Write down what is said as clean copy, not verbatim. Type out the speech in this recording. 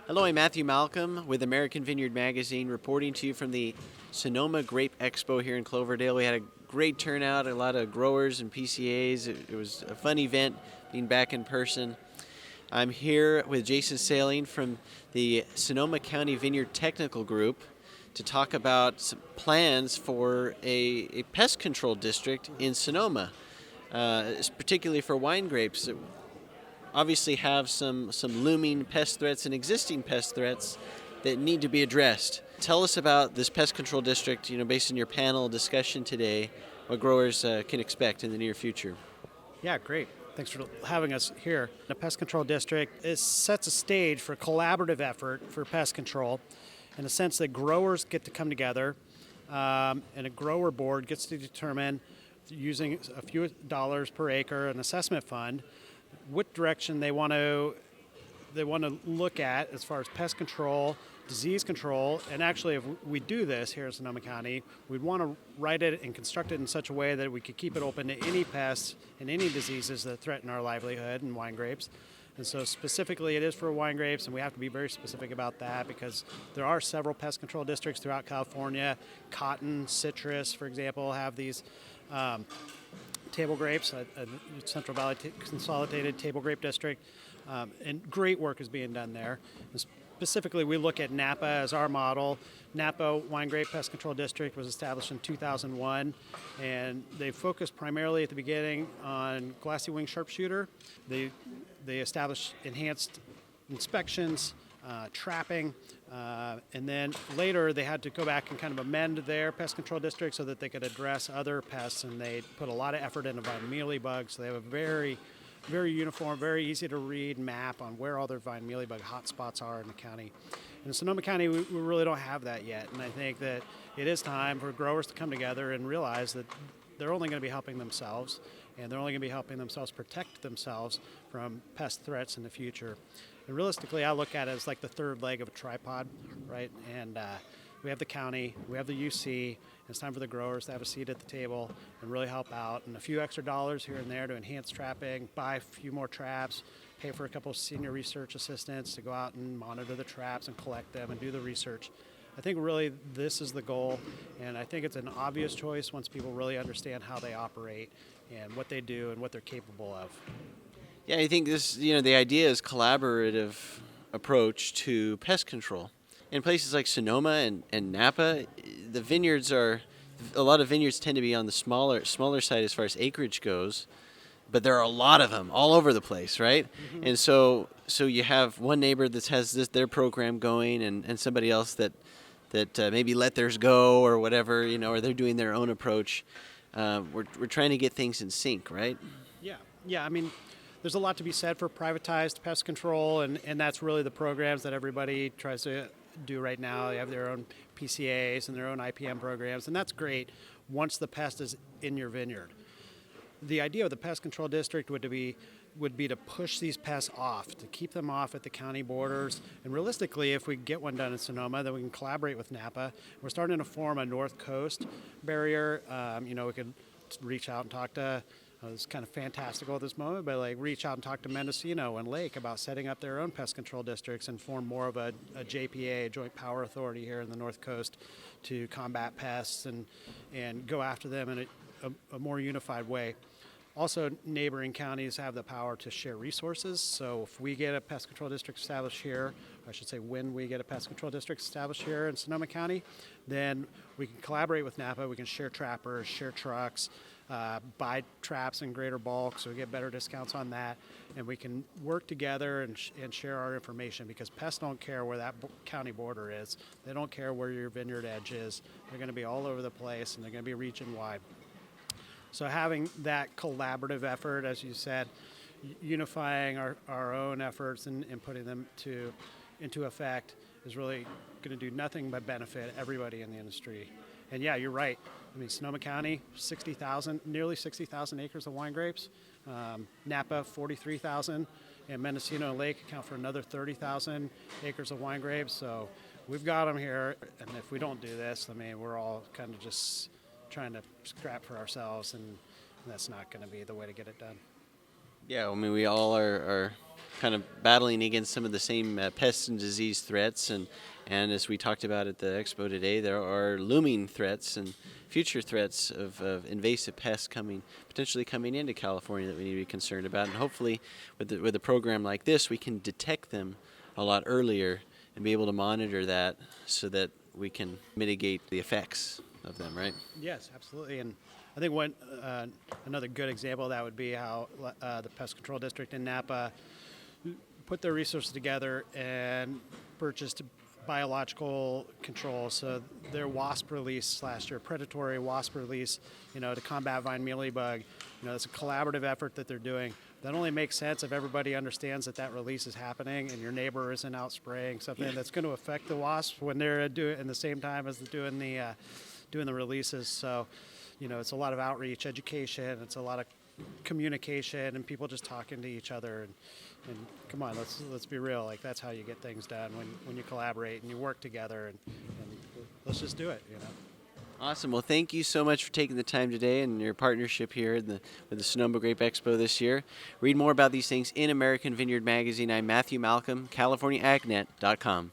Hello, I'm Matthew Malcolm with American Vineyard Magazine, reporting to you from the Sonoma Grape Expo here in Cloverdale. We had a great turnout, a lot of growers and PCAs. It was a fun event being back in person. I'm here with Jason Saling from the Sonoma County Vineyard Technical Group to talk about some plans for a pest control district in Sonoma, particularly for wine grapes. Obviously have some looming pest threats and existing pest threats that need to be addressed. Tell us about this pest control district, based on your panel discussion today, what growers can expect in the near future. Yeah, great. Thanks for having us here. The pest control district sets a stage for a collaborative effort for pest control in the sense that growers get to come together and a grower board gets to determine, using a few dollars per acre, an assessment fund, what direction they want to look at as far as pest control, disease control. And actually, if we do this here in Sonoma County, we'd want to write it and construct it in such a way that we could keep it open to any pests and any diseases that threaten our livelihood in wine grapes. And so specifically it is for wine grapes, and we have to be very specific about that because there are several pest control districts throughout California. Cotton, citrus, for example, have these table grapes, a Central Valley Consolidated Table Grape District, and great work is being done there. And specifically, we look at Napa as our model. Napa Wine Grape Pest Control District was established in 2001, and they focused primarily at the beginning on glassy wing sharpshooter. They established enhanced inspections, trapping, and then later they had to go back and kind of amend their pest control district so that they could address other pests, and they put a lot of effort into vine mealybug. So they have a very, very uniform, very easy to read map on where all their vine mealybug hotspots are in the county. In Sonoma County, we really don't have that yet, and I think that it is time for growers to come together and realize that they're only going to be helping themselves, and they're only going to be helping themselves protect themselves from pest threats in the future. And realistically, I look at it as like the third leg of a tripod, right? And we have the county, we have the UC, and it's time for the growers to have a seat at the table and really help out. And a few extra dollars here and there to enhance trapping, buy a few more traps, pay for a couple of senior research assistants to go out and monitor the traps and collect them and do the research. I think really this is the goal, and I think it's an obvious choice once people really understand how they operate and what they do and what they're capable of. Yeah, I think this, the idea is collaborative approach to pest control. In places like Sonoma and Napa, a lot of vineyards tend to be on the smaller side as far as acreage goes, but there are a lot of them all over the place, right? Mm-hmm. And so you have one neighbor that has their program going, and somebody else that maybe let theirs go or whatever, or they're doing their own approach. We're trying to get things in sync, right? Yeah. I mean, there's a lot to be said for privatized pest control, and that's really the programs that everybody tries to do right now. They have their own PCAs and their own IPM programs, and that's great once the pest is in your vineyard. The idea of the pest control district would be to push these pests off, to keep them off at the county borders. And realistically, if we get one done in Sonoma, then we can collaborate with Napa. We're starting to form a North Coast barrier. We could reach out and talk to, it's kind of fantastical at this moment, but reach out and talk to Mendocino and Lake about setting up their own pest control districts and form more of a JPA, a Joint Power Authority here in the North Coast to combat pests and go after them in a more unified way. Also, neighboring counties have the power to share resources. So if we get a pest control district established here, or I should say when we get a pest control district established here in Sonoma County, then we can collaborate with Napa. We can share trappers, share trucks, buy traps in greater bulk, so we get better discounts on that. And we can work together and share our information, because pests don't care where that county border is. They don't care where your vineyard edge is. They're going to be all over the place, and they're going to be region-wide. So having that collaborative effort, as you said, unifying our own efforts and putting them into effect is really going to do nothing but benefit everybody in the industry. And yeah, you're right. I mean, Sonoma County, nearly 60,000 acres of wine grapes. Napa, 43,000. And Mendocino and Lake account for another 30,000 acres of wine grapes. So we've got them here. And if we don't do this, I mean, we're all kind of just trying to scrap for ourselves, and that's not going to be the way to get it done. Yeah, I mean, we all are kind of battling against some of the same pests and disease threats. And as we talked about at the expo today, there are looming threats and future threats of invasive pests potentially coming into California that we need to be concerned about. And hopefully with a program like this, we can detect them a lot earlier and be able to monitor that so that we can mitigate the effects of them, right? Yes, absolutely. And I think another good example of that would be how the Pest Control District in Napa put their resources together and purchased biological control. So their wasp release last year, predatory wasp release, to combat vine mealybug, it's a collaborative effort that they're doing. That only makes sense if everybody understands that release is happening and your neighbor isn't out spraying something that's going to affect the wasps when they're doing in the same time as they're doing the releases. So, it's a lot of outreach, education. It's a lot of communication and people just talking to each other. And come on, let's be real. Like, that's how you get things done when you collaborate and you work together. And let's just do it. Awesome. Well, thank you so much for taking the time today and your partnership here with the Sonoma Grape Expo this year. Read more about these things in American Vineyard Magazine. I'm Matthew Malcolm, CaliforniaAgNet.com.